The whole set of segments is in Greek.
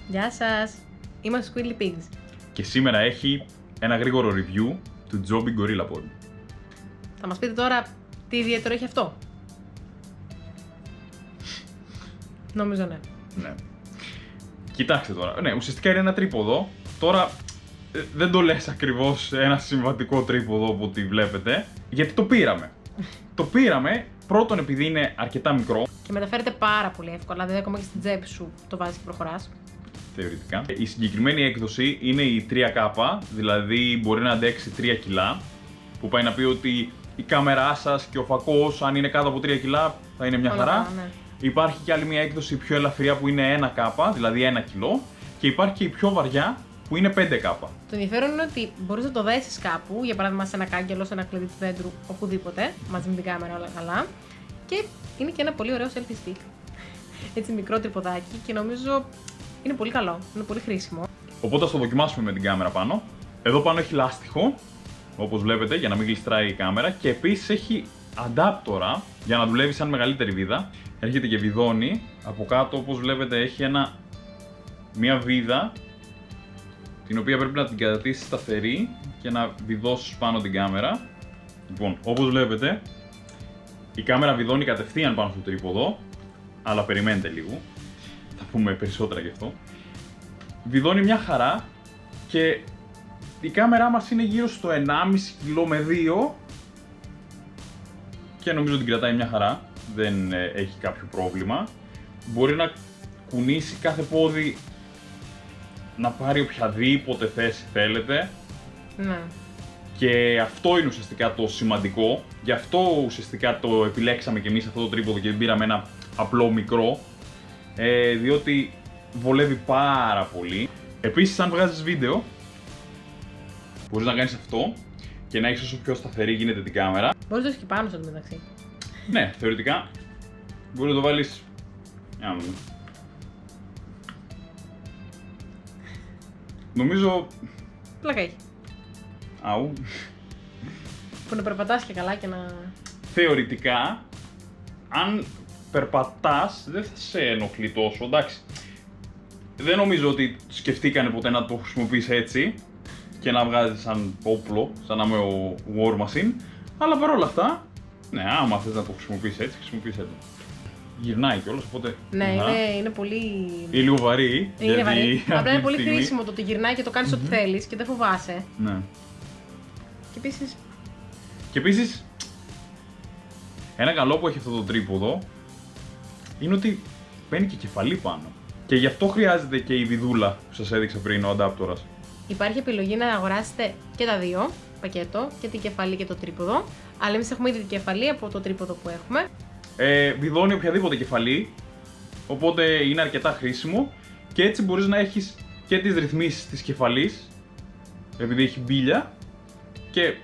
Γεια σας! Είμαστε Squidly Pigs. Και σήμερα έχει ένα γρήγορο review του Joby Gorilla Pod. Θα μας πείτε τώρα τι ιδιαίτερο έχει αυτό. Νομίζω ναι. Ναι. Κοιτάξτε τώρα. Ναι, ουσιαστικά είναι ένα τρίποδο. Τώρα δεν το λες ακριβώς ένα συμβατικό τρίποδο από ό,τι βλέπετε. Γιατί το πήραμε. Το πήραμε πρώτον επειδή είναι αρκετά μικρό. Και μεταφέρεται πάρα πολύ εύκολα, δηλαδή ακόμα και στην τσέπη σου το βάζεις και προχωράς. Θεωρητικά. Η συγκεκριμένη έκδοση είναι η 3K, δηλαδή μπορεί να αντέξει 3 κιλά. Που πάει να πει ότι η κάμερά σας και ο φακός, αν είναι κάτω από 3 κιλά, θα είναι μια χαρά. Ναι. Υπάρχει και άλλη μια έκδοση πιο ελαφριά που είναι 1K, δηλαδή 1 κιλό. Και υπάρχει και η πιο βαριά που είναι 5K. Το ενδιαφέρον είναι ότι μπορείς να το δέσεις κάπου, για παράδειγμα σε ένα κάγκελο, σε ένα κλειδί του δέντρου, οπουδήποτε, μαζί με την κάμερα όλα καλά. Και είναι και ένα πολύ ωραίο selfie stick. Έτσι μικρό τρυποδάκι και νομίζω είναι πολύ καλό, είναι πολύ χρήσιμο. Οπότε θα το δοκιμάσουμε με την κάμερα πάνω. Εδώ πάνω έχει λάστιχο, όπως βλέπετε, για να μην γλιστράει η κάμερα. Και επίσης έχει αντάπτορα για να δουλεύει σαν μεγαλύτερη βίδα. Έρχεται και βιδώνει. Από κάτω, όπως βλέπετε, έχει μια βίδα την οποία πρέπει να την κρατήσεις σταθερή και να βιδώσεις πάνω την κάμερα. Λοιπόν, όπως βλέπετε, η κάμερα βιδώνει κατευθείαν πάνω στο τρίποδο, αλλά περιμένετε λίγο, θα πούμε περισσότερα γι' αυτό. Βιδώνει μια χαρά και η κάμερά μας είναι γύρω στο 1,5 κιλό με 2 και νομίζω την κρατάει μια χαρά, δεν έχει κάποιο πρόβλημα. Μπορεί να κουνήσει κάθε πόδι, να πάρει οποιαδήποτε θέση θέλετε. Ναι. Και αυτό είναι ουσιαστικά το σημαντικό. Γι' αυτό ουσιαστικά το επιλέξαμε και εμείς αυτό το τρίποδο και πήραμε ένα απλό μικρό. Διότι βολεύει πάρα πολύ. Επίσης, αν βγάζεις βίντεο, μπορείς να κάνεις αυτό και να έχεις όσο πιο σταθερή γίνεται την κάμερα. Μπορείς να το έχεις και πάνω στο μεταξύ. Ναι, θεωρητικά μπορείς να το βάλεις. Για να δούμε. Νομίζω. Πλάκα έχει. Αου. Που να περπατάς και καλά και να. Θεωρητικά, αν περπατάς, δεν θα σε ενοχλεί τόσο, εντάξει. Δεν νομίζω ότι σκεφτήκανε ποτέ να το χρησιμοποιείς έτσι και να βγάζεις σαν όπλο, σαν να είμαι ο War Machine. Αλλά παρόλα αυτά, ναι, άμα θες να το χρησιμοποιείς έτσι, χρησιμοποιείς έτσι. Γυρνάει κιόλας, οπότε. Ναι, είναι πολύ. Είναι λίγο βαρύ. Είναι βαρύ. Απλά είναι πολύ στιγμή. χρήσιμο το ότι γυρνάει και το κάνεις ό,τι θέλεις και δεν φοβάσαι. Ναι. Και επίσης, ένα καλό που έχει αυτό το τρίποδο είναι ότι παίρνει και κεφαλή πάνω. Και γι' αυτό χρειάζεται και η βιδούλα που σας έδειξα πριν, ο αντάπτορας. υπάρχει επιλογή να αγοράσετε και τα δύο πακέτο, και την κεφαλή και το τρίποδο. Αλλά εμείς έχουμε ήδη την κεφαλή από το τρίποδο που έχουμε. Βιδώνει οποιαδήποτε κεφαλή, οπότε είναι αρκετά χρήσιμο και έτσι μπορείς να έχεις και τις ρυθμίσεις της κεφαλής, επειδή έχει μπίλια και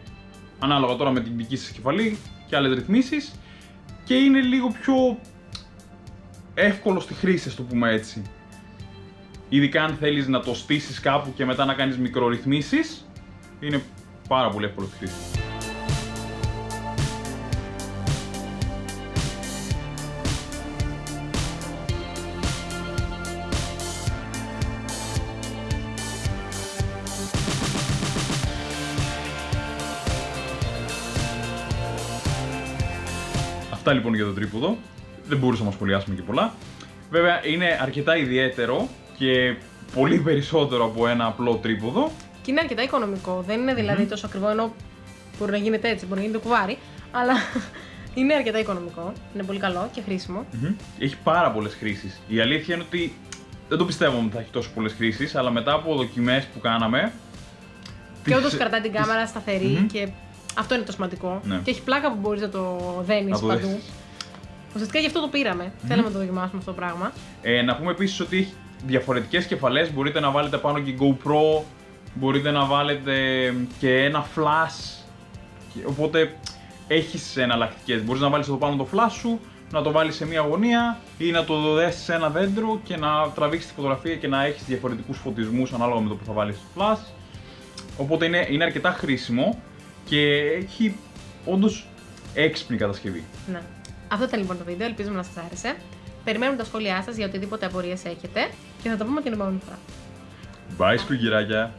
ανάλογα τώρα με την δική σας κεφαλή και άλλες ρυθμίσεις και είναι λίγο πιο εύκολο στη χρήση, ας το πούμε έτσι. Ειδικά αν θέλεις να το στήσεις κάπου και μετά να κάνεις μικρορυθμίσεις, είναι πάρα πολύ εύκολο στη χρήση. Αυτά λοιπόν για το τρίποδο. Δεν μπορούσαμε να σχολιάσουμε και πολλά. Βέβαια είναι αρκετά ιδιαίτερο και πολύ περισσότερο από ένα απλό τρίποδο. Και είναι αρκετά οικονομικό. Δεν είναι δηλαδή τόσο ακριβό, ενώ μπορεί να γίνεται έτσι, μπορεί να γίνεται κουβάρι. Αλλά είναι αρκετά οικονομικό. Είναι πολύ καλό και χρήσιμο. Έχει πάρα πολλές χρήσεις. Η αλήθεια είναι ότι δεν το πιστεύω ότι θα έχει τόσο πολλές χρήσεις, αλλά μετά από δοκιμές που κάναμε. Και όντως κρατάει την κάμερα σταθερή και αυτό είναι το σημαντικό. Ναι. Και έχει πλάκα που μπορείς να το δένεις παντού. Ουσιαστικά γι' αυτό το πήραμε. Θέλαμε να το δοκιμάσουμε αυτό το πράγμα. Να πούμε επίσης ότι έχει διαφορετικές κεφαλές. Μπορείτε να βάλετε πάνω και GoPro, μπορείτε να βάλετε και ένα flash. Οπότε έχεις εναλλακτικές. Μπορείς να βάλεις εδώ πάνω το flash σου, να το βάλεις σε μία γωνία ή να το δέσεις σε ένα δέντρο και να τραβήξεις τη φωτογραφία και να έχεις διαφορετικούς φωτισμούς ανάλογα με το που θα βάλεις flash. Οπότε είναι αρκετά χρήσιμο και έχει όντως έξυπνη κατασκευή. Ναι. Αυτό ήταν λοιπόν το βίντεο, ελπίζουμε να σας άρεσε. Περιμένουμε τα σχόλιά σας για οτιδήποτε απορίες έχετε Και θα τα πούμε την επόμενη φορά. Bye, σκουγγυράκια.